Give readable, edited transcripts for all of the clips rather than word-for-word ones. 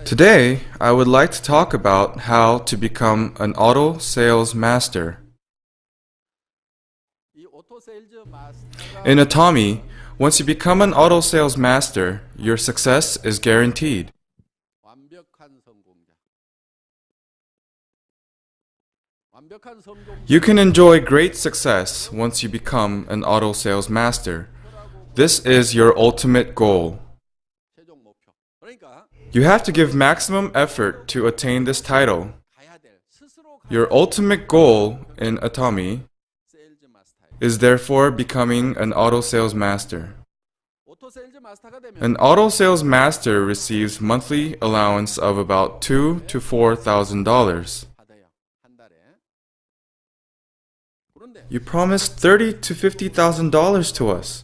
Today, I would like to talk about how to become an auto sales master. In Atomy, once you become an auto sales master, your success is guaranteed. You can enjoy great success once you become an auto sales master. This is your ultimate goal. You have to give maximum effort to attain this title. Your ultimate goal in Atomy is therefore becoming an auto sales master. An auto sales master receives monthly allowance of about $2,000 to $4,000. You promised $30,000 to $50,000 to us.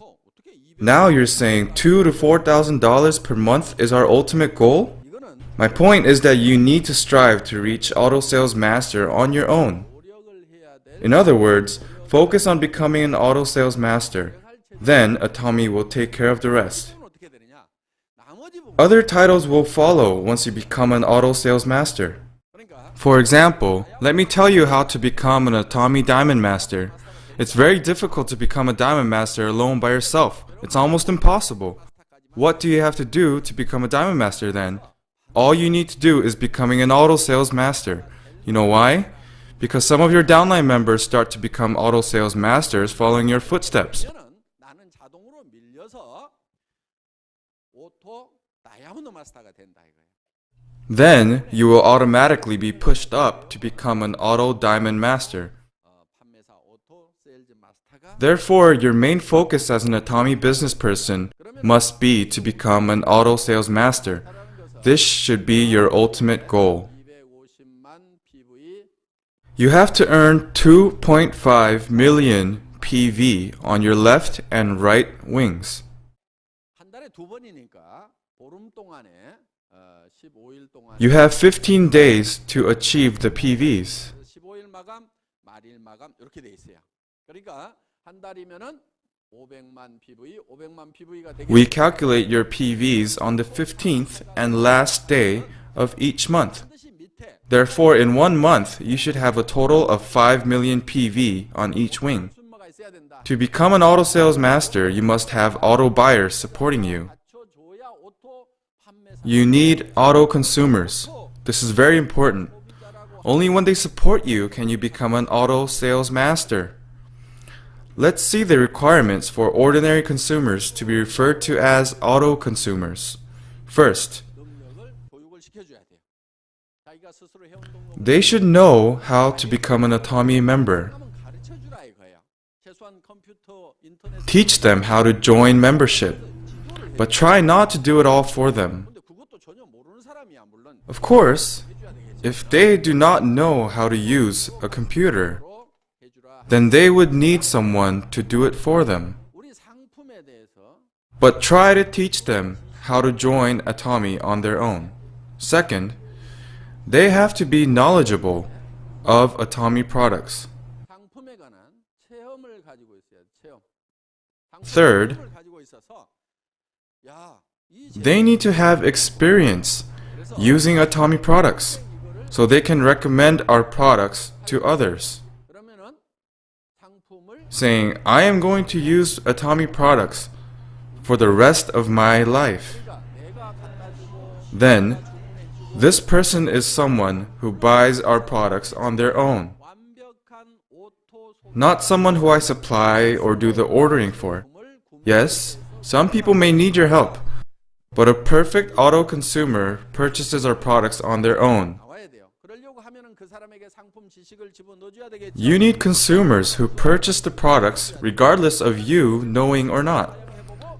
Now you're saying $2,000 to $4,000 per month is our ultimate goal? My point is that you need to strive to reach auto sales master on your own. In other words, focus on becoming an auto sales master. Then Atomy will take care of the rest. Other titles will follow once you become an auto sales master. For example, let me tell you how to become an Atomy Diamond Master. It's very difficult to become a Diamond Master alone by yourself. It's almost impossible. What do you have to do to become a Diamond Master then? All you need to do is becoming an auto sales master. You know why? Because some of your downline members start to become auto sales masters following your footsteps. Then you will automatically be pushed up to become an auto diamond master. Therefore, your main focus as an Atomy business person must be to become an auto sales master. This should be your ultimate goal. You have to earn 2.5 million PV on your left and right wings. You have 15 days to achieve the PVs. We calculate your PVs on the 15th and last day of each month. Therefore, in 1 month, you should have a total of 5 million PV on each wing. To become an auto sales master, you must have auto buyers supporting you. You need auto consumers. This is very important. Only when they support you can you become an auto sales master. Let's see the requirements for ordinary consumers to be referred to as auto consumers. First, they should know how to become an Atomy member. Teach them how to join membership, but try not to do it all for them. Of course, if they do not know how to use a computer, then they would need someone to do it for them. But try to teach them how to join Atomy on their own. Second, they have to be knowledgeable of Atomy products. Third, they need to have experience using Atomy products so they can recommend our products to others. Saying, I am going to use Atomy products for the rest of my life. Then, this person is someone who buys our products on their own. Not someone who I supply or do the ordering for. Yes, some people may need your help, but a perfect auto consumer purchases our products on their own. You need consumers who purchase the products regardless of you knowing or not.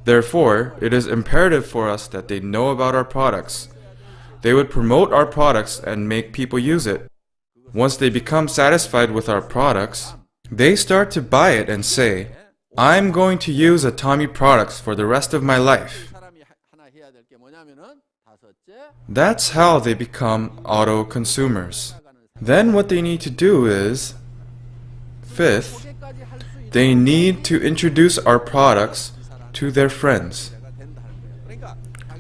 Therefore, it is imperative for us that they know about our products. They would promote our products and make people use it. Once they become satisfied with our products, they start to buy it and say, I'm going to use Atomy products for the rest of my life. That's how they become auto consumers. Then what they need to do is, fifth, they need to introduce our products to their friends.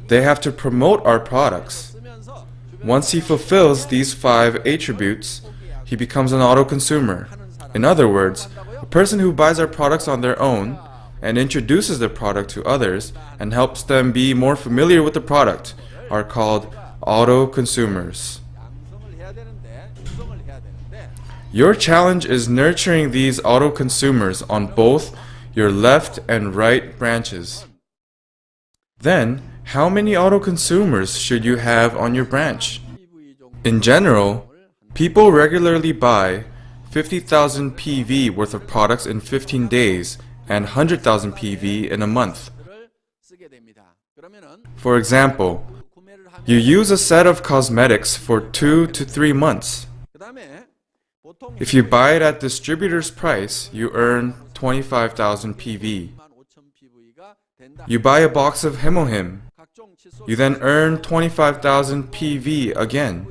they have to promote our products. Once he fulfills these 5 attributes, he becomes an auto consumer. In other words, a person who buys our products on their own and introduces the product to others and helps them be more familiar with the product are called auto consumers. Your challenge is nurturing these auto consumers on both your left and right branches. Then, how many auto consumers should you have on your branch? In general, people regularly buy 50,000 PV worth of products in 15 days and 100,000 PV in a month. For example, you use a set of cosmetics for 2 to 3 months. If you buy it at distributor's price, you earn 25,000 PV. You buy a box of Hemohim. You then earn 25,000 PV again.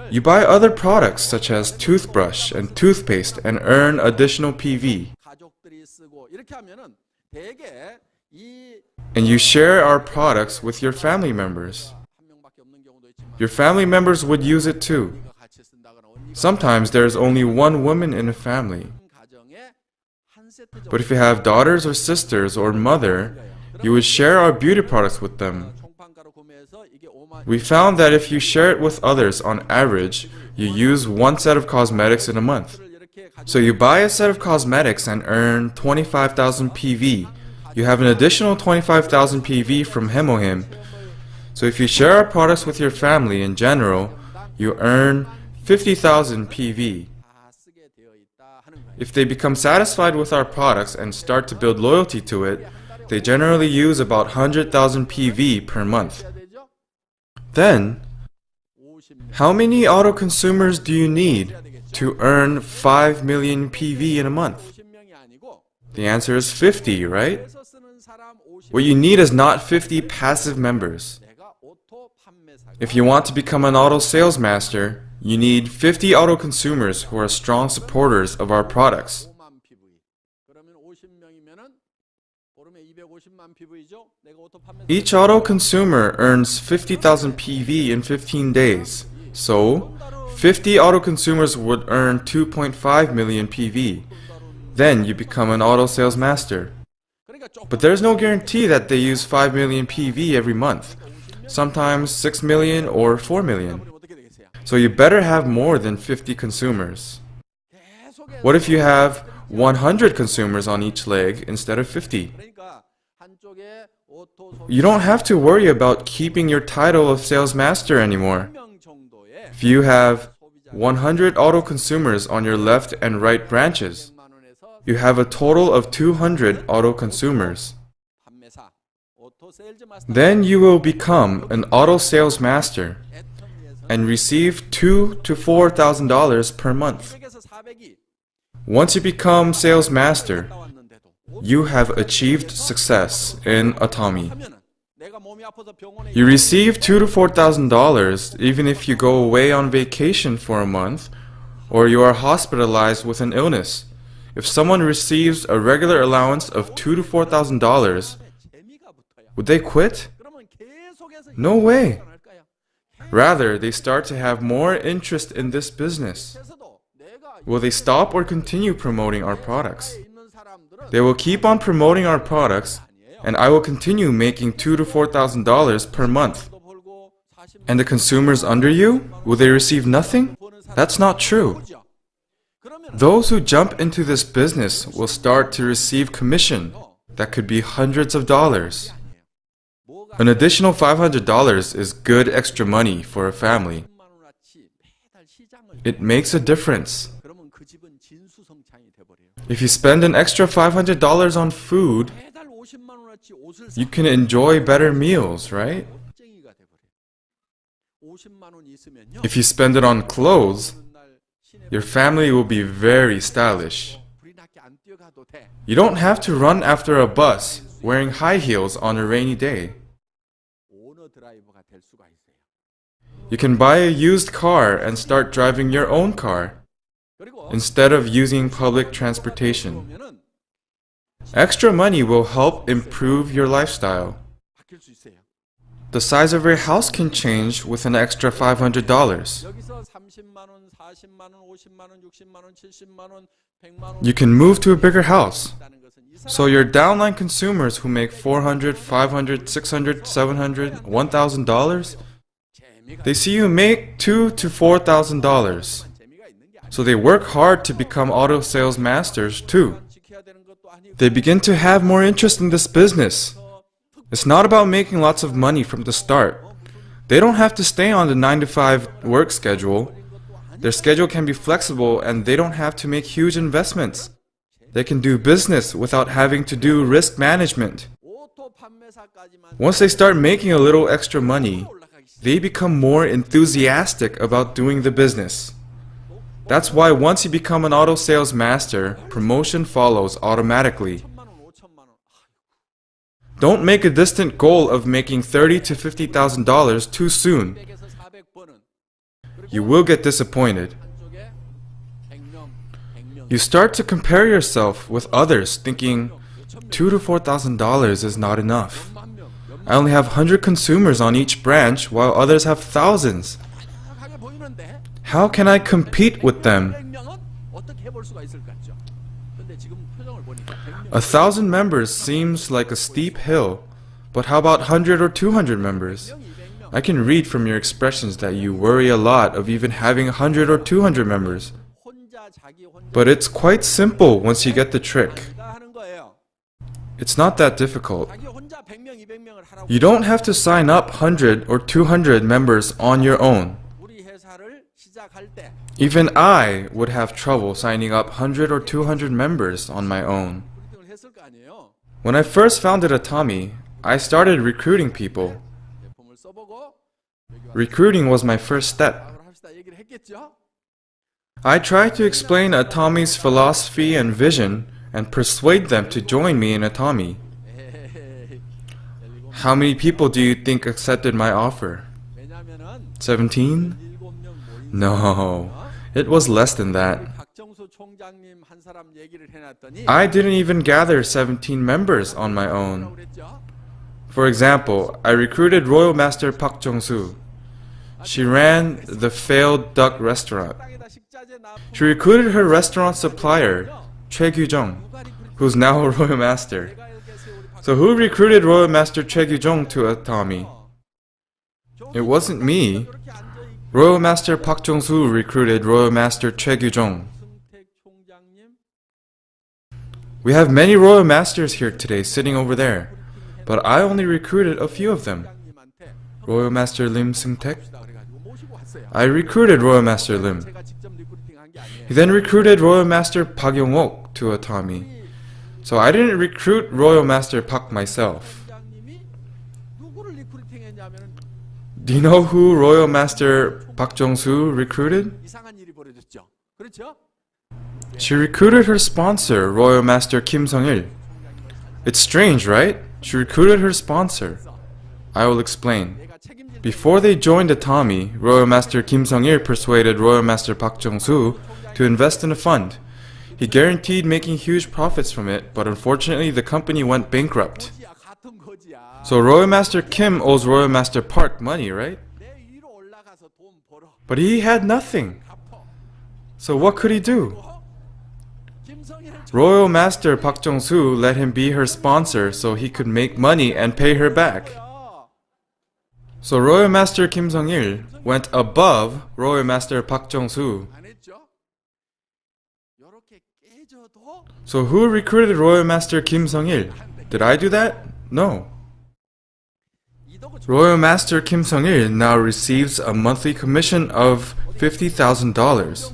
You buy other products such as toothbrush and toothpaste and earn additional PV. And you share our products with your family members. Your family members would use it too. Sometimes there is only one woman in a family. But if you have daughters or sisters or mother, you would share our beauty products with them. We found that if you share it with others, on average, you use 1 set of cosmetics in a month. So you buy a set of cosmetics and earn 25,000 PV. You have an additional 25,000 PV from Hemohim. So if you share our products with your family in general, you earn 50,000 PV. If they become satisfied with our products and start to build loyalty to it, they generally use about 100,000 PV per month. Then, how many auto consumers do you need to earn 5 million PV in a month? The answer is 50, right? What you need is not 50 passive members. If you want to become an auto sales master, you need 50 auto consumers who are strong supporters of our products. Each auto consumer earns 50,000 PV in 15 days. So, 50 auto consumers would earn 2.5 million PV. Then you become an auto sales master. But there's no guarantee that they use 5 million PV every month. Sometimes 6 million or 4 million. So you better have more than 50 consumers. What if you have 100 consumers on each leg instead of 50? You don't have to worry about keeping your title of sales master anymore. If you have 100 auto consumers on your left and right branches, you have a total of 200 auto consumers. Then you will become an auto sales master and receive $2,000 to $4,000 per month. Once you become sales master, you have achieved success in Atomy. You receive $2,000 to $4,000 even if you go away on vacation for a month or you are hospitalized with an illness. If someone receives a regular allowance of $2,000 to $4,000, would they quit? No way. Rather, they start to have more interest in this business. Will they stop or continue promoting our products? They will keep on promoting our products, and I will continue making $2,000 to $4,000 per month. And the consumers under you, will they receive nothing? That's not true. Those who jump into this business will start to receive commission that could be hundreds of dollars. An additional $500 is good extra money for a family. It makes a difference. If you spend an extra $500 on food, you can enjoy better meals, right? If you spend it on clothes, your family will be very stylish. You don't have to run after a bus wearing high heels on a rainy day. You can buy a used car and start driving your own car instead of using public transportation. Extra money will help improve your lifestyle. The size of your house can change with an extra $500. You can move to a bigger house. So your downline consumers who make $400, $500, $600, $700, $1,000, they see you make $2,000 to $4,000. So they work hard to become auto sales masters too. They begin to have more interest in this business. It's not about making lots of money from the start. They don't have to stay on the 9-to-5 work schedule. Their schedule can be flexible and they don't have to make huge investments. They can do business without having to do risk management. Once they start making a little extra money, they become more enthusiastic about doing the business. That's why once you become an auto sales master, promotion follows automatically. Don't make a distant goal of making $30,000 to $50,000 too soon. You will get disappointed. You start to compare yourself with others, thinking $2,000 to $4,000 is not enough. I only have 100 consumers on each branch while others have thousands. How can I compete with them? 1,000 members seems like a steep hill, but how about 100 or 200 members? I can read from your expressions that you worry a lot of even having 100 or 200 members. But it's quite simple once you get the trick. It's not that difficult. You don't have to sign up 100 or 200 members on your own. Even I would have trouble signing up 100 or 200 members on my own. When I first founded Atomy, I started recruiting people. Recruiting was my first step. I tried to explain Atomy's philosophy and vision and persuade them to join me in Atomy. How many people do you think accepted my offer? 17? No, it was less than that. I didn't even gather 17 members on my own. For example, I recruited Royal Master Park Jong-soo. She ran the failed duck restaurant. She recruited her restaurant supplier, Choi Gyu-jung, who's now a Royal Master. So who recruited Royal Master Choi Gyu-jung to Atomy? It wasn't me. Royal Master Park Jong-soo recruited Royal Master Choi Gyu-jung. We have many Royal Masters here today sitting over there, but I only recruited a few of them. Royal Master Lim Seung-taek. I recruited Royal Master Lim. He then recruited Royal Master Park Yong-ok to Atomy. So I didn't recruit Royal Master Park myself. Do you know who Royal Master Park Jong-soo recruited? She recruited her sponsor, Royal Master Kim Sung-il. It's strange, right? She recruited her sponsor. I will explain. Before they joined Atomy, Royal Master Kim Sung-il persuaded Royal Master Park Jong-soo to invest in a fund. He guaranteed making huge profits from it, but unfortunately the company went bankrupt. So Royal Master Kim owes Royal Master Park money, right? But he had nothing. So what could he do? Royal Master Park Jong-soo let him be her sponsor so he could make money and pay her back. So Royal Master Kim Sung-il went above Royal Master Park Jong-soo. So who recruited Royal Master Kim Sung-il? Did I do that? No. Royal Master Kim Sung-il now receives a monthly commission of $50,000.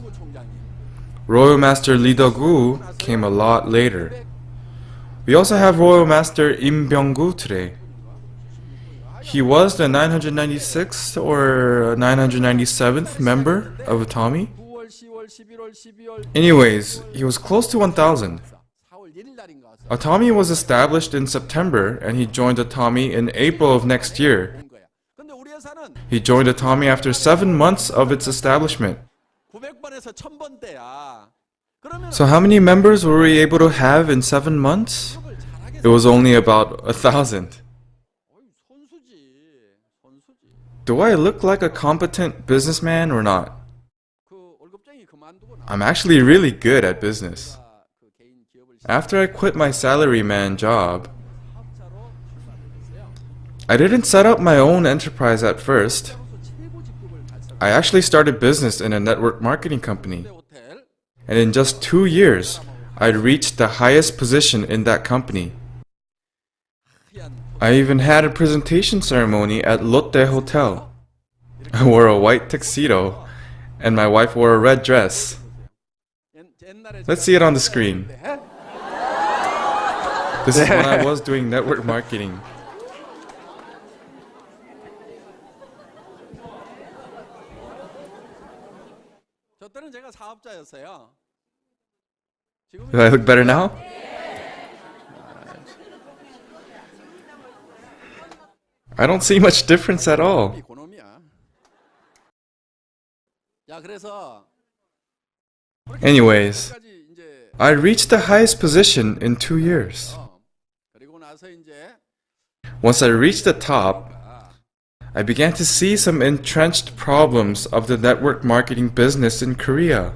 Royal Master Lee Dog-gu came a lot later. We also have Royal Master Im Byung-gu today. He was the 996th or 997th member of Atomy. Anyways, he was close to 1,000. Atomy was established in September and he joined Atomy in April of next year. He joined Atomy after 7 months of its establishment. So how many members were we able to have in 7 months? It was only about 1,000. Do I look like a competent businessman or not? I'm actually really good at business. After I quit my salaryman job, I didn't set up my own enterprise at first. I actually started business in a network marketing company. And in just 2 years, I'd reached the highest position in that company. I even had a presentation ceremony at Lotte Hotel. I wore a white tuxedo, and my wife wore a red dress. Let's see it on the screen. This is when I was doing network marketing. Do I look better now? I don't see much difference at all. Anyways, I reached the highest position in 2 years. Once I reached the top, I began to see some entrenched problems of the network marketing business in Korea.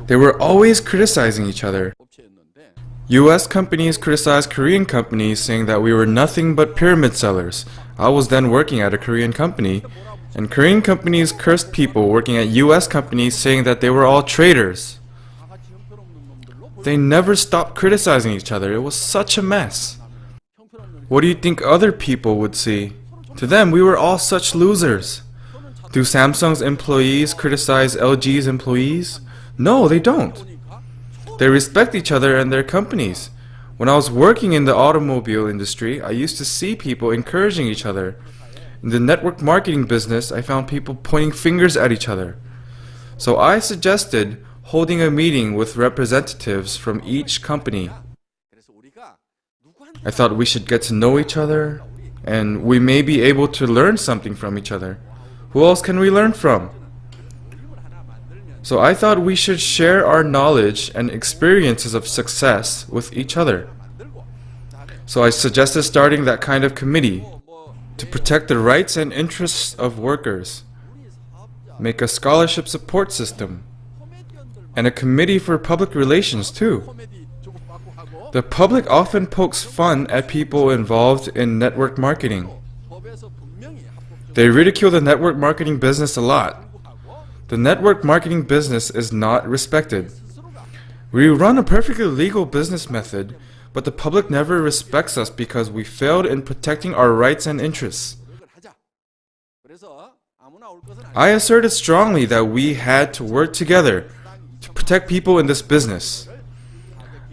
They were always criticizing each other. US companies criticized Korean companies, saying that we were nothing but pyramid sellers. I was then working at a Korean company, and Korean companies cursed people working at US companies, saying that they were all traitors. They never stopped criticizing each other. It was such a mess. What do you think other people would see? To them, we were all such losers. Do Samsung's employees criticize LG's employees? No, they don't. They respect each other and their companies. When I was working in the automobile industry, I used to see people encouraging each other. In the network marketing business, I found people pointing fingers at each other. So I suggested holding a meeting with representatives from each company. I thought we should get to know each other, and we may be able to learn something from each other. Who else can we learn from? So I thought we should share our knowledge and experiences of success with each other. So I suggested starting that kind of committee to protect the rights and interests of workers, make a scholarship support system, and a committee for public relations too. The public often pokes fun at people involved in network marketing. They ridicule the network marketing business a lot. The network marketing business is not respected. We run a perfectly legal business method, but the public never respects us because we failed in protecting our rights and interests. I asserted strongly that we had to work together to protect people in this business.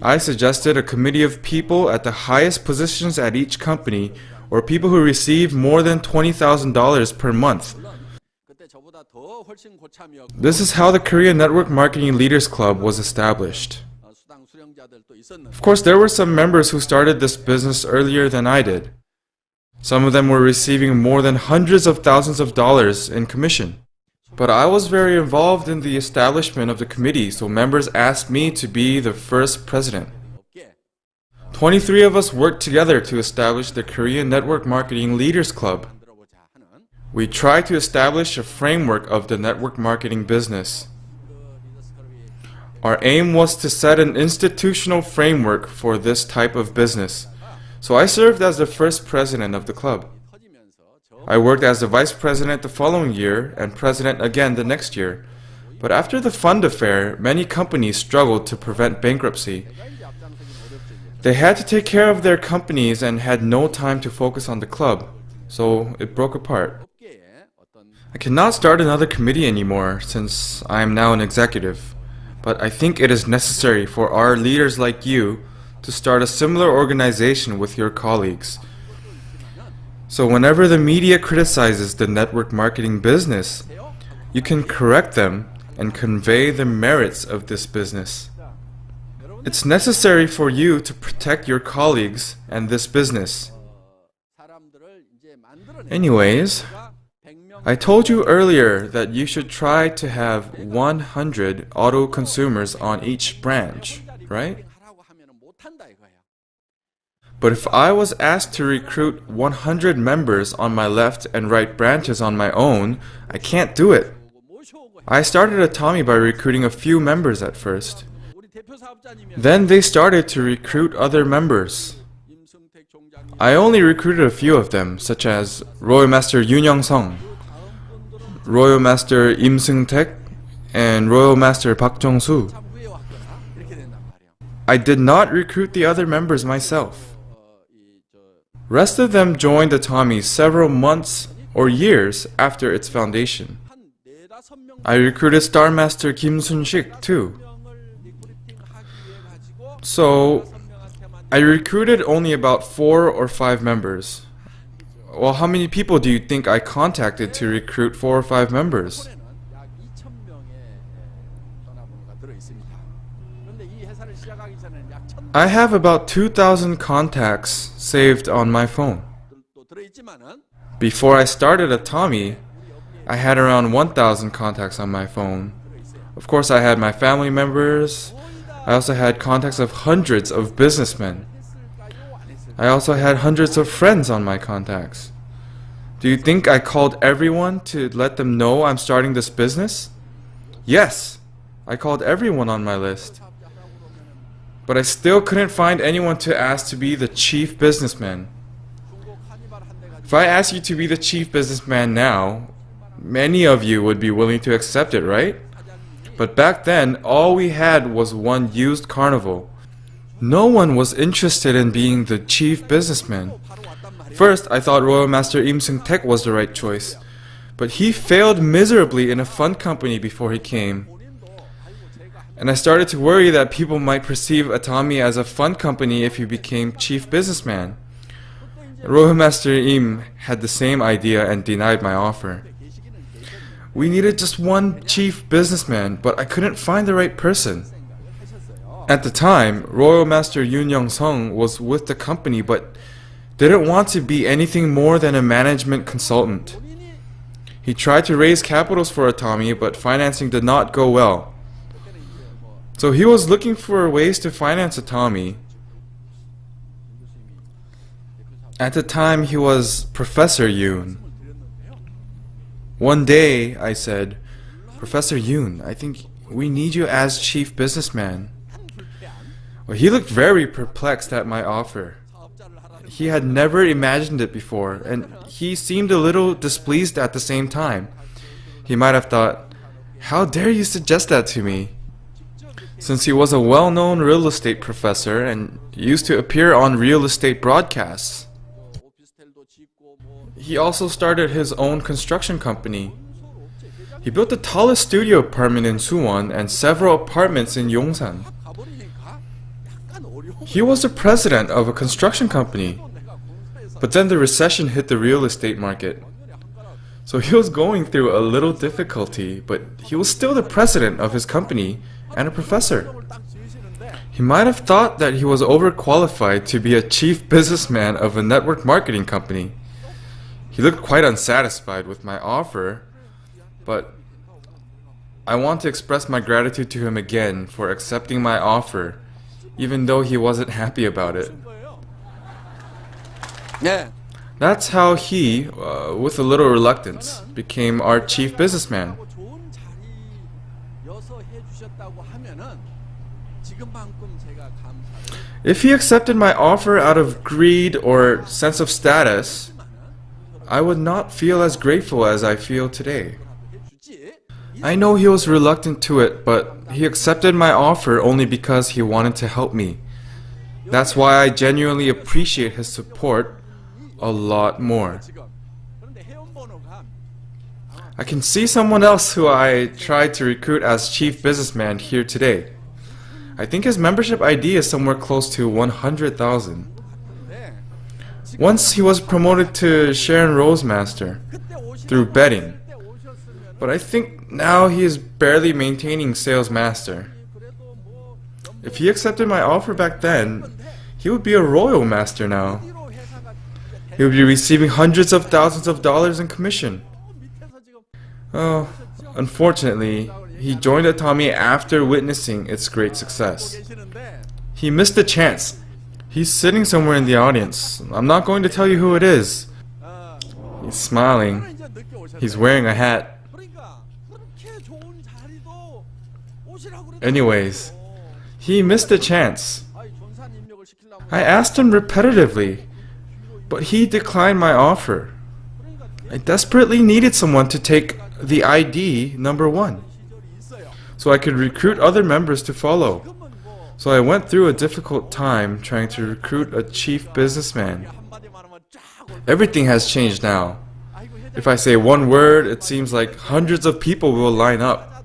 I suggested a committee of people at the highest positions at each company, or people who receive more than $20,000 per month. This is how the Korean Network Marketing Leaders Club was established. Of course, there were some members who started this business earlier than I did. Some of them were receiving more than hundreds of thousands of dollars in commission. But I was very involved in the establishment of the committee, so members asked me to be the first president. 23 of us worked together to establish the Korean Network Marketing Leaders Club. We tried to establish a framework of the network marketing business. Our aim was to set an institutional framework for this type of business. So I served as the first president of the club. I worked as the vice president the following year and president again the next year. But after the fund affair, many companies struggled to prevent bankruptcy. They had to take care of their companies and had no time to focus on the club, so it broke apart. I cannot start another committee anymore since I am now an executive, but I think it is necessary for our leaders like you to start a similar organization with your colleagues. So whenever the media criticizes the network marketing business, you can correct them and convey the merits of this business. It's necessary for you to protect your colleagues and this business. Anyways, I told you earlier that you should try to have 100 auto consumers on each branch, right? But if I was asked to recruit 100 members on my left and right branches on my own, I can't do it. I started Atomy by recruiting a few members at first. Then they started to recruit other members. I only recruited a few of them, such as Royal Master Yoon Sung, Royal Master Im Seung-taek, and Royal Master Park Jong-soo. I did not recruit the other members myself. Rest of them joined Atomy several months or years after its foundation. I recruited Star Master Kim Sun-sik too. So, I recruited only about 4 or 5 members. Well, how many people do you think I contacted to recruit 4 or 5 members? I have about 2,000 contacts saved on my phone. Before I started Atomy, I had around 1,000 contacts on my phone. Of course, I had my family members. I also had contacts of hundreds of businessmen. I also had hundreds of friends on my contacts. Do you think I called everyone to let them know I'm starting this business? Yes, I called everyone on my list. But I still couldn't find anyone to ask to be the chief businessman. If I asked you to be the chief businessman now, many of you would be willing to accept it, right? But back then, all we had was one used carnival. No one was interested in being the chief businessman. First, I thought Royal Master Im Seung-taek was the right choice, but he failed miserably in a fund company before he came. And I started to worry that people might perceive Atomy as a fund company if he became chief businessman. Royal Master Im had the same idea and denied my offer. We needed just one chief businessman, but I couldn't find the right person. At the time, Royal Master Yoon Sung was with the company but didn't want to be anything more than a management consultant. He tried to raise capitals for Atomy, but financing did not go well. So he was looking for ways to finance Atomy. At the time, he was Professor Yoon. One day, I said, "Professor Yoon, I think we need you as chief businessman." Well, he looked very perplexed at my offer. He had never imagined it before, and he seemed a little displeased at the same time. He might have thought, "How dare you suggest that to me?" Since he was a well-known real estate professor and used to appear on real estate broadcasts. He also started his own construction company. He built the tallest studio apartment in Suwon and several apartments in Yongsan. He was the president of a construction company. But then the recession hit the real estate market. So he was going through a little difficulty, but he was still the president of his company and a professor. He might have thought that he was overqualified to be a chief businessman of a network marketing company. He looked quite unsatisfied with my offer, but I want to express my gratitude to him again for accepting my offer, even though he wasn't happy about it. That's how he, with a little reluctance, became our chief businessman. If he accepted my offer out of greed or sense of status, I would not feel as grateful as I feel today. I know he was reluctant to it, but he accepted my offer only because he wanted to help me. That's why I genuinely appreciate his support a lot more. I can see someone else who I tried to recruit as chief businessman here today. I think his membership ID is somewhere close to 100,000. Once he was promoted to Sharon Rose Master through betting, but I think now he is barely maintaining Sales Master. If he accepted my offer back then, he would be a Royal Master now. He would be receiving hundreds of thousands of dollars in commission. Oh, unfortunately, he joined Atomy after witnessing its great success. He missed the chance. He's sitting somewhere in the audience. I'm not going to tell you who it is. He's smiling. He's wearing a hat. Anyways, he missed the chance. I asked him repetitively, but he declined my offer. I desperately needed someone to take the ID number 1, so I could recruit other members to follow. So I went through a difficult time trying to recruit a chief businessman. Everything has changed now. If I say one word, it seems like hundreds of people will line up.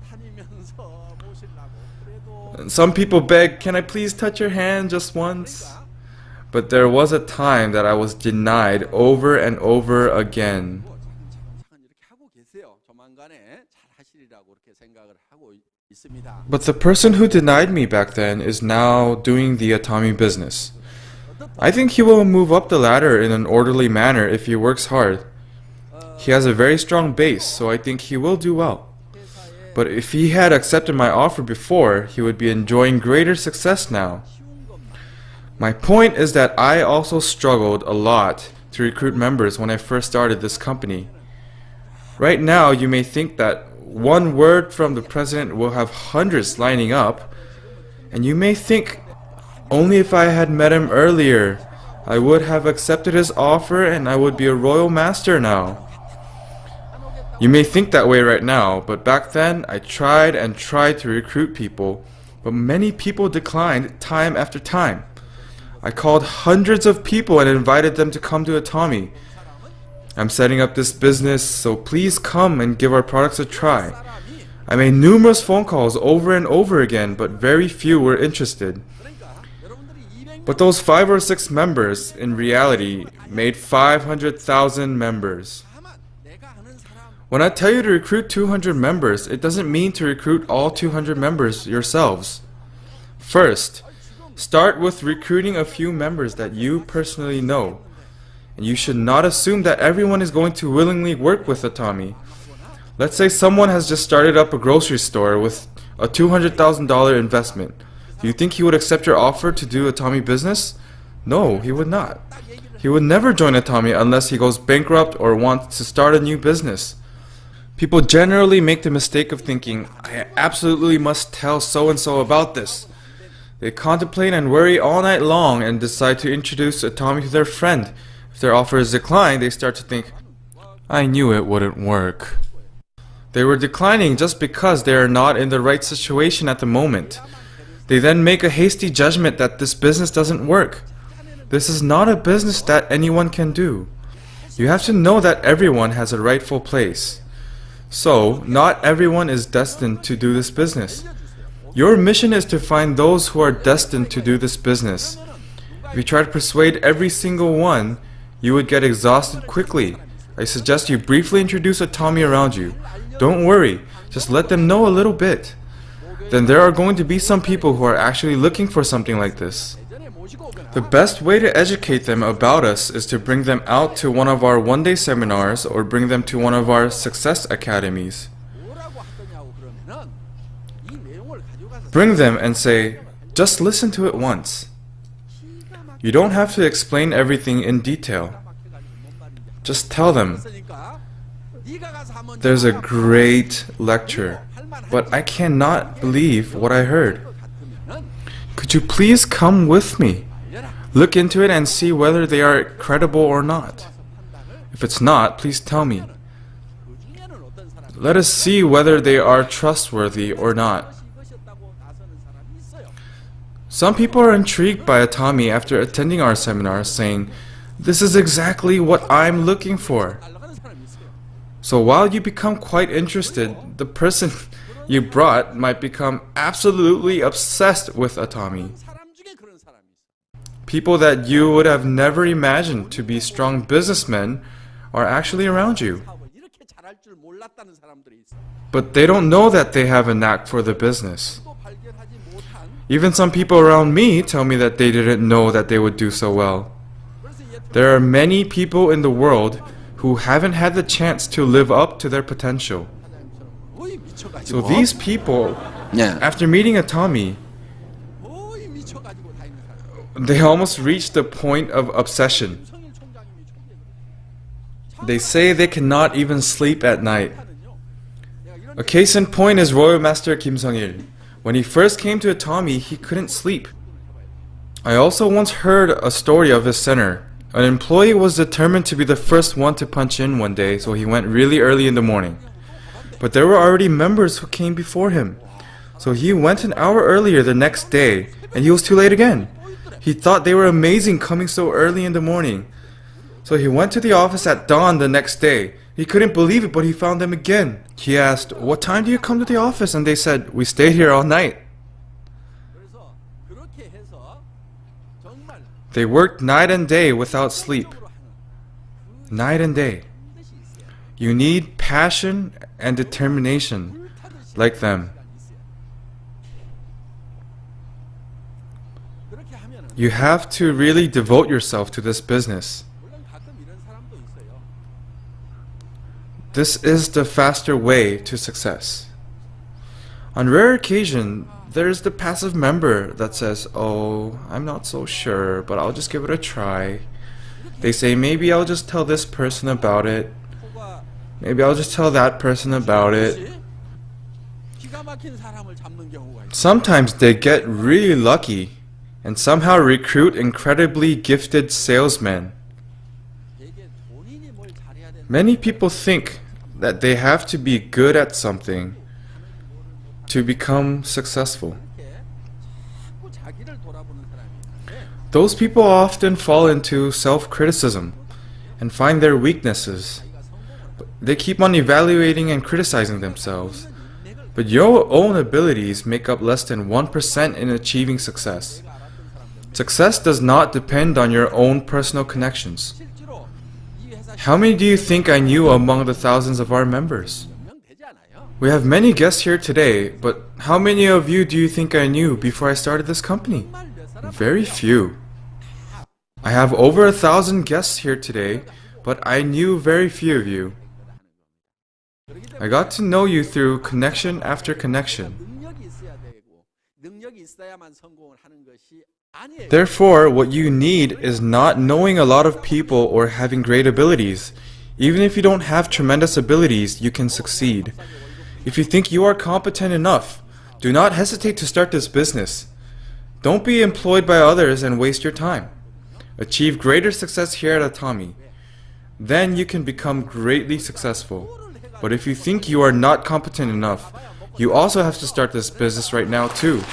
Some people beg, "Can I please touch your hand just once?" But there was a time that I was denied over and over again. But the person who denied me back then is now doing the Atomy business. I think he will move up the ladder in an orderly manner if he works hard. He has a very strong base, so I think he will do well. But if he had accepted my offer before, he would be enjoying greater success now. My point is that I also struggled a lot to recruit members when I first started this company. Right now, you may think that one word from the president will have hundreds lining up, and you may think, only if I had met him earlier, I would have accepted his offer and I would be a royal master now. You may think that way right now, but back then I tried and tried to recruit people, but many people declined time after time. I called hundreds of people and invited them to come to Atomy. I'm setting up this business, so please come and give our products a try. I made numerous phone calls over and over again, but very few were interested. But those 5 or 6 members, in reality, made 500,000 members. When I tell you to recruit 200 members, it doesn't mean to recruit all 200 members yourselves. First, start with recruiting a few members that you personally know. And you should not assume that everyone is going to willingly work with Atomy. Let's say someone has just started up a grocery store with a $200,000 investment. Do you think he would accept your offer to do Atomy business? No, he would not. He would never join Atomy unless he goes bankrupt or wants to start a new business. People generally make the mistake of thinking, I absolutely must tell so-and-so about this. They contemplate and worry all night long and decide to introduce Atomy to their friend. If their offer is declined, they start to think, I knew it wouldn't work. They were declining just because they are not in the right situation at the moment. They then make a hasty judgment that this business doesn't work. This is not a business that anyone can do. You have to know that everyone has a rightful place. So, not everyone is destined to do this business. Your mission is to find those who are destined to do this business. If you try to persuade every single one, you would get exhausted quickly. I suggest you briefly introduce Atomy around you. Don't worry, just let them know a little bit. Then there are going to be some people who are actually looking for something like this. The best way to educate them about us is to bring them out to one of our one-day seminars or bring them to one of our success academies. Bring them and say, just listen to it once. You don't have to explain everything in detail. Just tell them, there's a great lecture, but I cannot believe what I heard. Could you please come with me? Look into it and see whether they are credible or not. If it's not, please tell me. Let us see whether they are trustworthy or not. Some people are intrigued by Atomy after attending our seminars, saying, this is exactly what I'm looking for. So while you become quite interested, the person you brought might become absolutely obsessed with Atomy. People that you would have never imagined to be strong businessmen are actually around you. But they don't know that they have a knack for the business. Even some people around me tell me that they didn't know that they would do so well. There are many people in the world who haven't had the chance to live up to their potential. So these people, after meeting Atomy, they almost reached the point of obsession. They say they cannot even sleep at night. A case in point is Royal Master Kim Sung-il. When he first came to Atomy, he couldn't sleep. I also once heard a story of his center. An employee was determined to be the first one to punch in one day, so he went really early in the morning. But there were already members who came before him. So he went an hour earlier the next day, and he was too late again. He thought they were amazing coming so early in the morning. So he went to the office at dawn the next day. He couldn't believe it, but he found them again. He asked, "What time do you come to the office?" And they said, "We stayed here all night." They worked night and day without sleep. Night and day. You need passion and determination like them. You have to really devote yourself to this business. This is the faster way to success. On rare occasion, there's the passive member that says, "Oh, I'm not so sure, but I'll just give it a try." They say, "Maybe I'll just tell this person about it. Maybe I'll just tell that person about it." Sometimes they get really lucky and somehow recruit incredibly gifted salesmen. Many people think that they have to be good at something to become successful. Those people often fall into self-criticism and find their weaknesses. They keep on evaluating and criticizing themselves. But your own abilities make up less than 1% in achieving success. Success does not depend on your own personal connections. How many do you think I knew among the thousands of our members? We have many guests here today, but how many of you do you think I knew before I started this company? Very few. I have over 1,000 guests here today, but I knew very few of you. I got to know you through connection after connection. Therefore, what you need is not knowing a lot of people or having great abilities. Even if you don't have tremendous abilities, you can succeed. If you think you are competent enough, do not hesitate to start this business. Don't be employed by others and waste your time. Achieve greater success here at Atomy. Then you can become greatly successful. But if you think you are not competent enough, you also have to start this business right now too.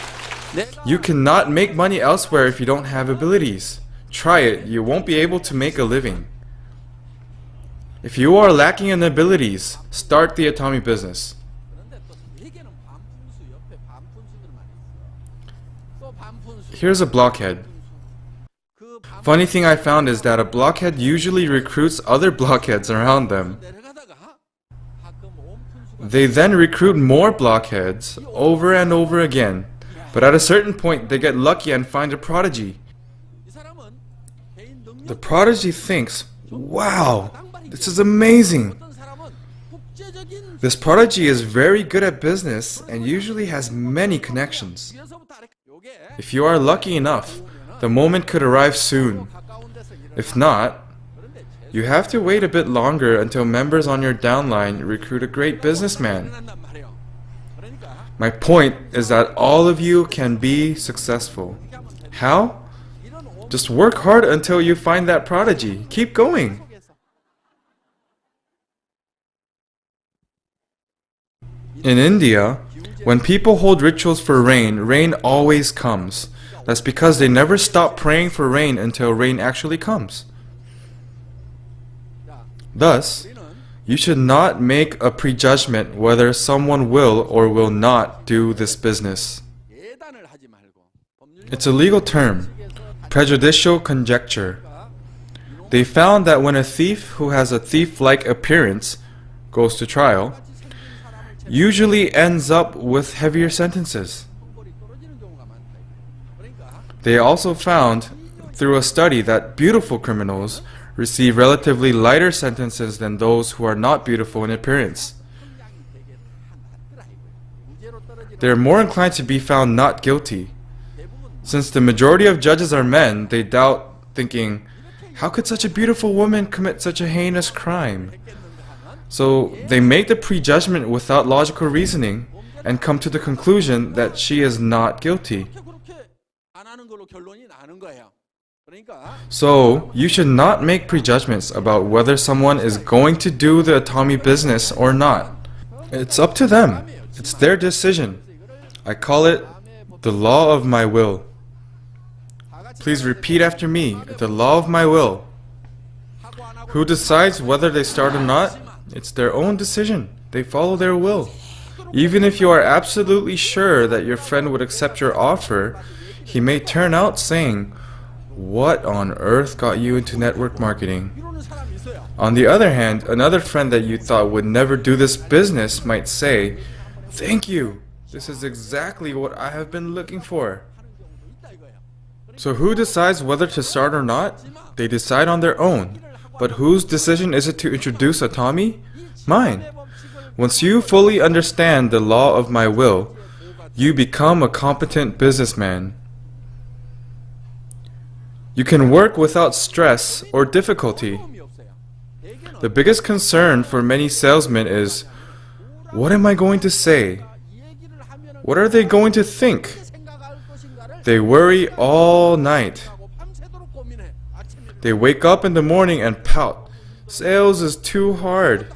You cannot make money elsewhere if you don't have abilities. Try it, you won't be able to make a living. If you are lacking in abilities, start the Atomy business. Here's a blockhead. Funny thing I found is that a blockhead usually recruits other blockheads around them. They then recruit more blockheads over and over again. But at a certain point, they get lucky and find a prodigy. The prodigy thinks, "Wow, this is amazing." This prodigy is very good at business and usually has many connections. If you are lucky enough, the moment could arrive soon. If not, you have to wait a bit longer until members on your downline recruit a great businessman. My point is that all of you can be successful. How? Just work hard until you find that prodigy. Keep going. In India, when people hold rituals for rain, rain always comes. That's because they never stop praying for rain until rain actually comes. Thus, you should not make a prejudgment whether someone will or will not do this business. It's a legal term, prejudicial conjecture. They found that when a thief who has a thief-like appearance goes to trial, usually ends up with heavier sentences. They also found through a study that beautiful criminals receive relatively lighter sentences than those who are not beautiful in appearance. they are more inclined to be found not guilty. Since the majority of judges are men, they doubt, thinking, how could such a beautiful woman commit such a heinous crime? So they make the prejudgment without logical reasoning and come to the conclusion that she is not guilty. So you should not make prejudgments about whether someone is going to do the Atomy business or not. It's up to them. It's their decision. I call it the law of my will. Please repeat after me, the law of my will. Who decides whether they start or not? It's their own decision. They follow their will. Even if you are absolutely sure that your friend would accept your offer, he may turn out saying, "What on earth got you into network marketing?" On the other hand, another friend that you thought would never do this business might say, "Thank you. This is exactly what I have been looking for." So who decides whether to start or not? They decide on their own. But whose decision is it to introduce Atomy? Mine. Once you fully understand the law of my will, you become a competent businessman. You can work without stress or difficulty. The biggest concern for many salesmen is, what am I going to say? What are they going to think? They worry all night. They wake up in the morning and pout. Sales is too hard.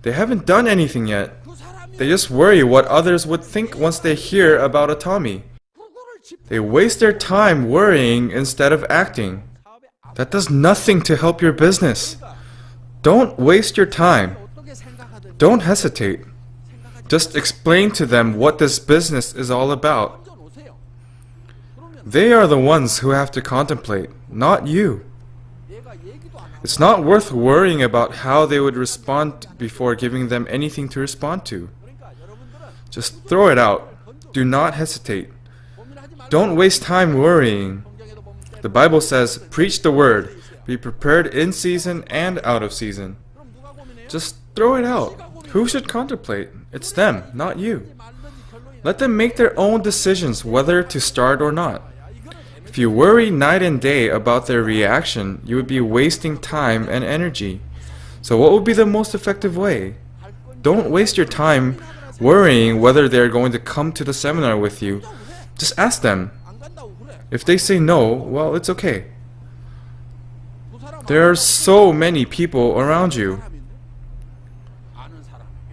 They haven't done anything yet. They just worry what others would think once they hear about Atomy. They waste their time worrying instead of acting. That does nothing to help your business. Don't waste your time. Don't hesitate. Just explain to them what this business is all about. They are the ones who have to contemplate, not you. It's not worth worrying about how they would respond before giving them anything to respond to. Just throw it out. Do not hesitate. Don't waste time worrying. The Bible says, preach the word. Be prepared in season and out of season. Just throw it out. Who should contemplate? It's them, not you. Let them make their own decisions whether to start or not. If you worry night and day about their reaction, you would be wasting time and energy. So what would be the most effective way? Don't waste your time worrying whether they're going to come to the seminar with you. Just ask them. If they say no, well, it's okay. There are so many people around you.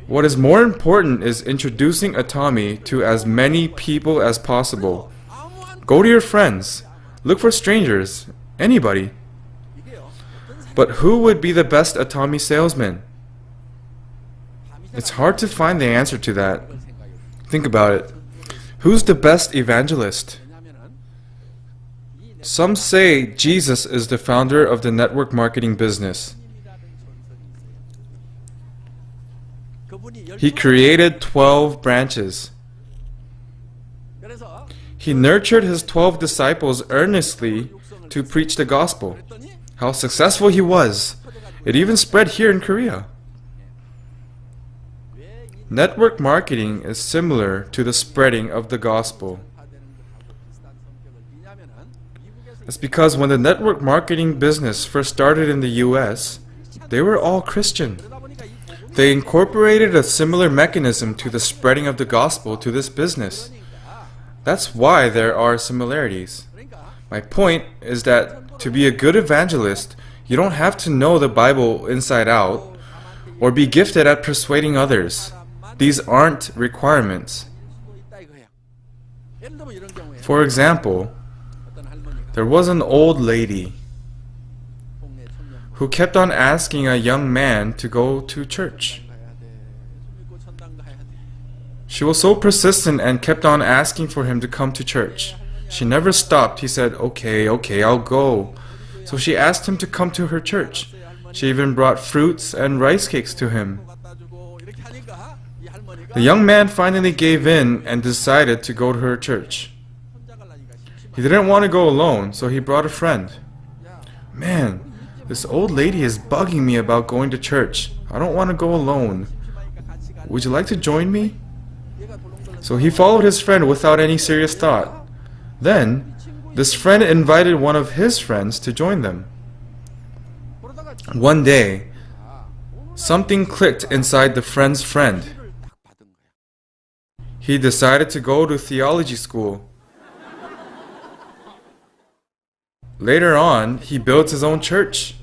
What is more important is introducing Atomy to as many people as possible. Go to your friends. Look for strangers. Anybody. But who would be the best Atomy salesman? It's hard to find the answer to that. Think about it. Who's the best evangelist? Some say Jesus is the founder of the network marketing business. He created 12 branches. He nurtured his 12 disciples earnestly to preach the gospel. How successful he was! It even spread here in Korea. Network marketing is similar to the spreading of the gospel. It's because when the network marketing business first started in the US, they were all Christian. They incorporated a similar mechanism to the spreading of the gospel to this business. That's why there are similarities. My point is that to be a good evangelist, you don't have to know the Bible inside out or be gifted at persuading others. These aren't requirements. For example, there was an old lady who kept on asking a young man to go to church. She was so persistent and kept on asking for him to come to church. She never stopped. He said, okay, I'll go. So she asked him to come to her church. She even brought fruits and rice cakes to him. The young man finally gave in and decided to go to her church. He didn't want to go alone, so he brought a friend. Man, this old lady is bugging me about going to church. I don't want to go alone. Would you like to join me? So he followed his friend without any serious thought. Then, this friend invited one of his friends to join them. One day, something clicked inside the friend's friend. He decided to go to theology school. Later on, he built his own church,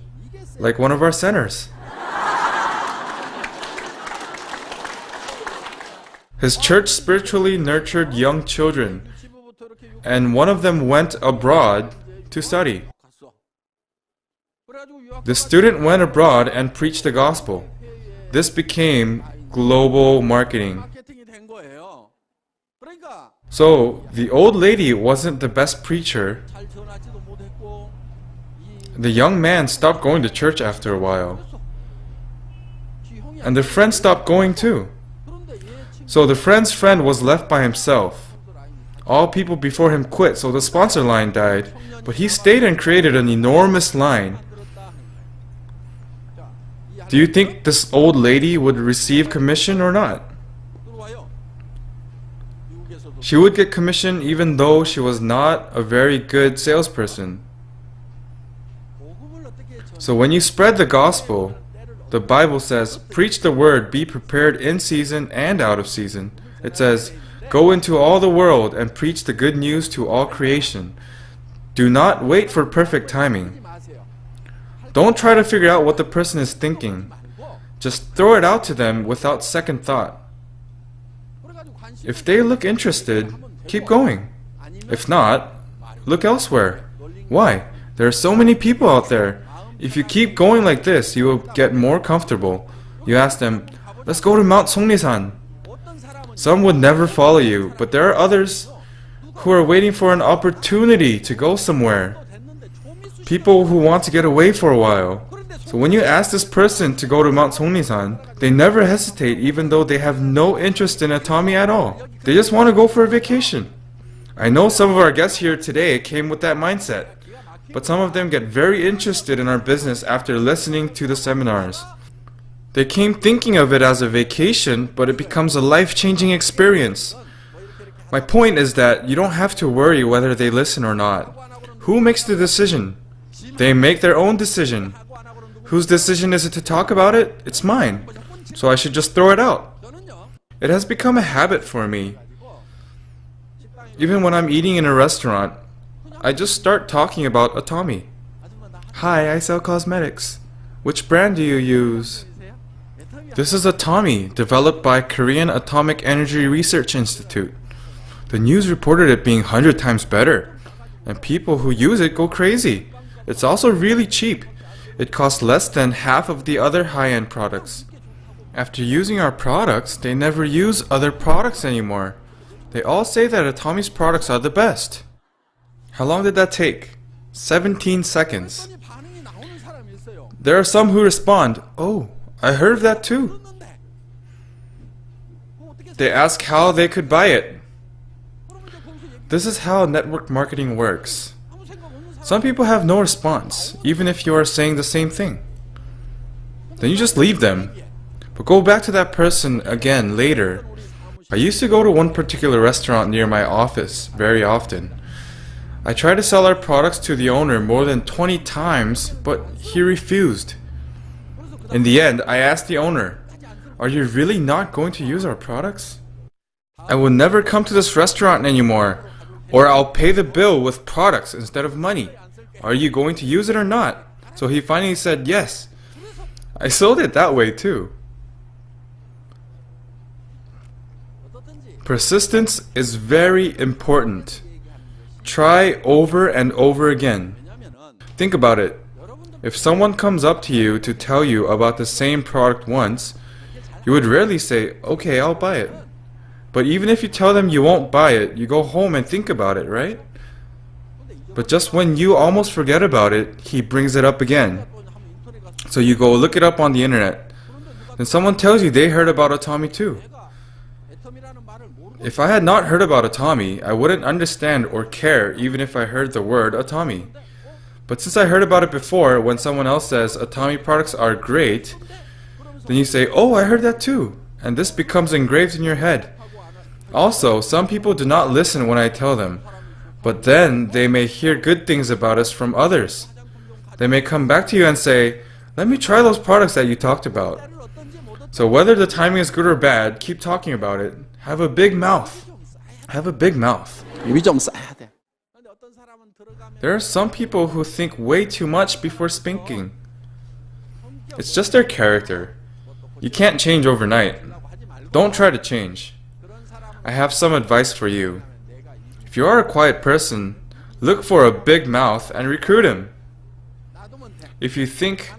like one of our centers. His church spiritually nurtured young children, and one of them went abroad to study. The student went abroad and preached the gospel. This became global marketing. So, the old lady wasn't the best preacher. The young man stopped going to church after a while. And the friend stopped going too. So the friend's friend was left by himself. All people before him quit, so the sponsor line died. But he stayed and created an enormous line. Do you think this old lady would receive commission or not? She would get commission even though she was not a very good salesperson. So when you spread the gospel, the Bible says, preach the word, be prepared in season and out of season. It says, go into all the world and preach the good news to all creation. Do not wait for perfect timing. Don't try to figure out what the person is thinking. Just throw it out to them without second thought. If they look interested, keep going. If not, look elsewhere. Why? There are so many people out there. If you keep going like this, you will get more comfortable. You ask them, let's go to Mount Songnisan. Some would never follow you, but there are others who are waiting for an opportunity to go somewhere. People who want to get away for a while. So when you ask this person to go to Mount Songnisan, they never hesitate even though they have no interest in Atomy at all. They just want to go for a vacation. I know some of our guests here today came with that mindset, but some of them get very interested in our business after listening to the seminars. They came thinking of it as a vacation, but it becomes a life-changing experience. My point is that you don't have to worry whether they listen or not. Who makes the decision? They make their own decision. Whose decision is it to talk about it? It's mine. So I should just throw it out. It has become a habit for me. Even when I'm eating in a restaurant, I just start talking about Atomy. Hi, I sell cosmetics. Which brand do you use? This is Atomy, developed by Korean Atomic Energy Research Institute. The news reported it being 100 times better, and people who use it go crazy. It's also really cheap. It costs less than half of the other high-end products. After using our products, they never use other products anymore. They all say that Atomy's products are the best. How long did that take? 17 seconds. There are some who respond, oh, I heard of that too. They ask how they could buy it. This is how network marketing works. Some people have no response, even if you are saying the same thing. Then you just leave them. But go back to that person again later. I used to go to one particular restaurant near my office very often. I tried to sell our products to the owner more than 20 times, but he refused. In the end, I asked the owner, are you really not going to use our products? I will never come to this restaurant anymore, or I'll pay the bill with products instead of money. Are you going to use it or not? So he finally said yes. I sold it that way too. Persistence is very important. Try over and over again. Think about it. If someone comes up to you to tell you about the same product once, you would rarely say, okay, I'll buy it. But even if you tell them you won't buy it, you go home and think about it, right? But just when you almost forget about it, he brings it up again. So you go look it up on the internet. Then someone tells you they heard about Atomy too. If I had not heard about Atomy, I wouldn't understand or care even if I heard the word Atomy. But since I heard about it before, when someone else says Atomy products are great, then you say, oh, I heard that too. And this becomes engraved in your head. Also, some people do not listen when I tell them, but then they may hear good things about us from others. They may come back to you and say, "Let me try those products that you talked about." So whether the timing is good or bad, keep talking about it. Have a big mouth. Have a big mouth. There are some people who think way too much before speaking. It's just their character. You can't change overnight. Don't try to change. I have some advice for you. If you are a quiet person, look for a big mouth and recruit him. If you think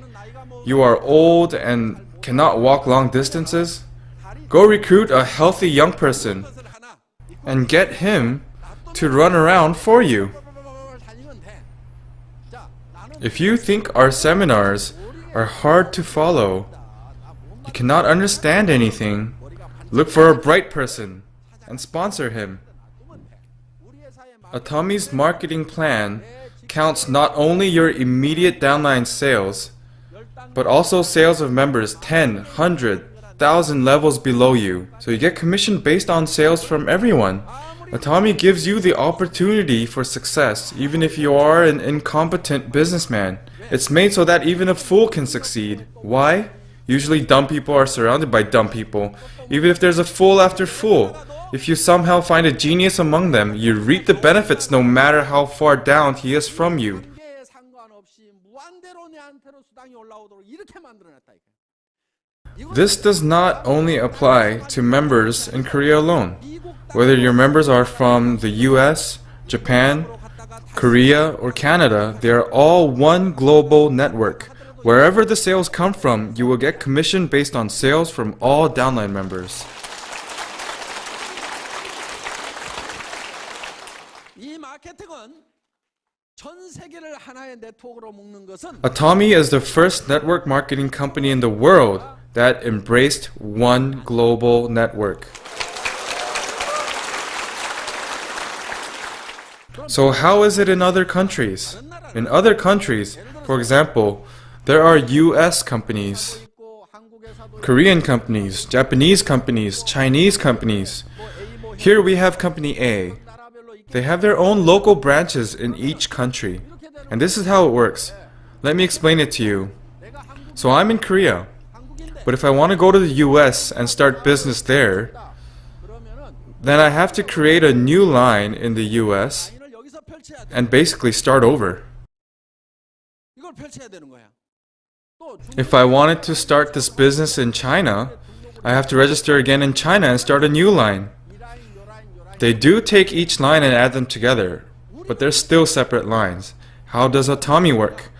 you are old and cannot walk long distances, go recruit a healthy young person and get him to run around for you. If you think our seminars are hard to follow, you cannot understand anything, look for a bright person and sponsor him. Atomy's marketing plan counts not only your immediate downline sales, but also sales of members 10, 100, 1,000 levels below you. So you get commission based on sales from everyone. Atomy gives you the opportunity for success, even if you are an incompetent businessman. It's made so that even a fool can succeed. Why? Usually dumb people are surrounded by dumb people. Even if there's a fool after fool, if you somehow find a genius among them, you reap the benefits no matter how far down he is from you. This does not only apply to members in Korea alone. Whether your members are from the US, Japan, Korea, or Canada, they are all one global network. Wherever the sales come from, you will get commission based on sales from all downline members. Atomy is the first network marketing company in the world that embraced one global network. So how is it in other countries? In other countries, for example, there are US companies, Korean companies, Japanese companies, Chinese companies. Here we have Company A. They have their own local branches in each country. And this is how it works. Let me explain it to you. So I'm in Korea. But if I want to go to the US and start business there, then I have to create a new line in the US and basically start over. If I wanted to start this business in China, I have to register again in China and start a new line. They do take each line and add them together, but they're still separate lines. How does Atomy work?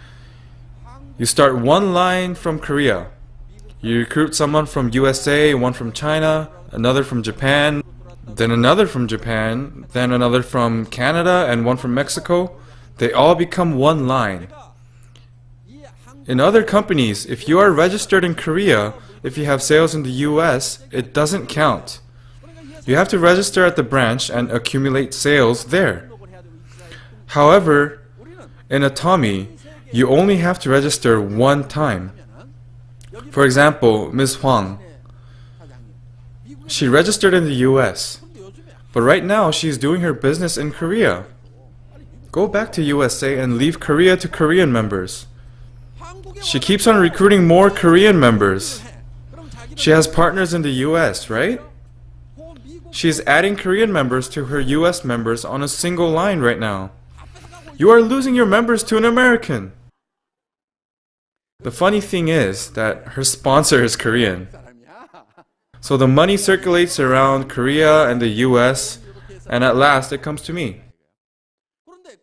You start one line from Korea. You recruit someone from USA, one from China, another from Japan, then another from Japan, then another from Canada, and one from Mexico. They all become one line. In other companies, if you are registered in Korea, if you have sales in the US, it doesn't count. You have to register at the branch and accumulate sales there. However, in Atomy, you only have to register one time. For example, Ms. Huang. She registered in the US, but right now she's doing her business in Korea. Go back to USA and leave Korea to Korean members. She keeps on recruiting more Korean members. She has partners in the US, right? She's adding Korean members to her US members on a single line right now. You are losing your members to an American. The funny thing is that her sponsor is Korean. So the money circulates around Korea and the US, and at last it comes to me.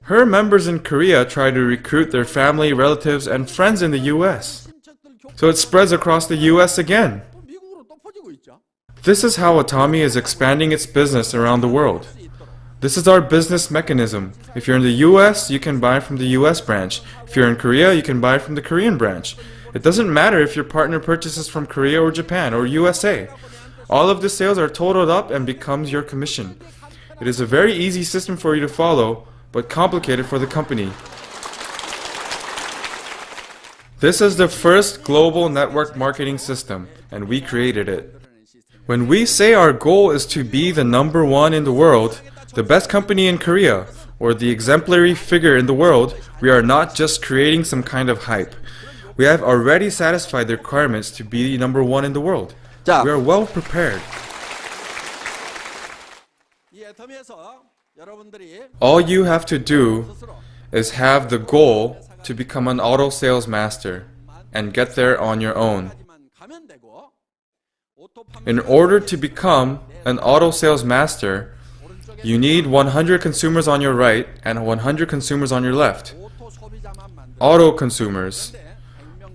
Her members in Korea try to recruit their family, relatives, and friends in the US. So it spreads across the US again. This is how Atomy is expanding its business around the world. This is our business mechanism. If you're in the US, you can buy from the US branch. If you're in Korea, you can buy from the Korean branch. It doesn't matter if your partner purchases from Korea or Japan or USA. All of the sales are totaled up and becomes your commission. It is a very easy system for you to follow, but complicated for the company. This is the first global network marketing system, and we created it. When we say our goal is to be the number one in the world, the best company in Korea, or the exemplary figure in the world, we are not just creating some kind of hype. We have already satisfied the requirements to be number one in the world. 자. We are well prepared. All you have to do is have the goal to become an auto sales master and get there on your own. In order to become an auto sales master, you need 100 consumers on your right and 100 consumers on your left. Auto consumers.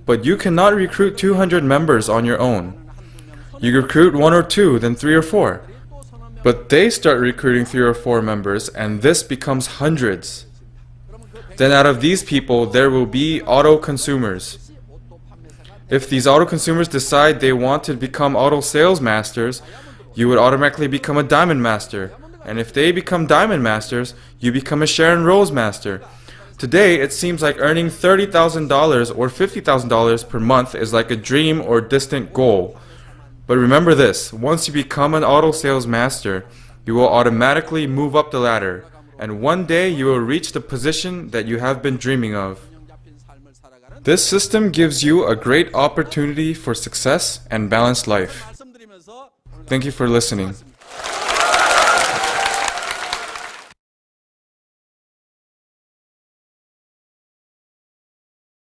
But you cannot recruit 200 members on your own. You recruit 1 or 2, then 3 or 4. But they start recruiting 3 or 4 members, and this becomes hundreds. Then out of these people, there will be auto consumers. If these auto consumers decide they want to become auto sales masters, you would automatically become a diamond master. And if they become diamond masters, you become a Sharon Rose master. Today, it seems like earning $30,000 or $50,000 per month is like a dream or distant goal. But remember this, once you become an auto sales master, you will automatically move up the ladder, and one day you will reach the position that you have been dreaming of. This system gives you a great opportunity for success and balanced life. Thank you for listening.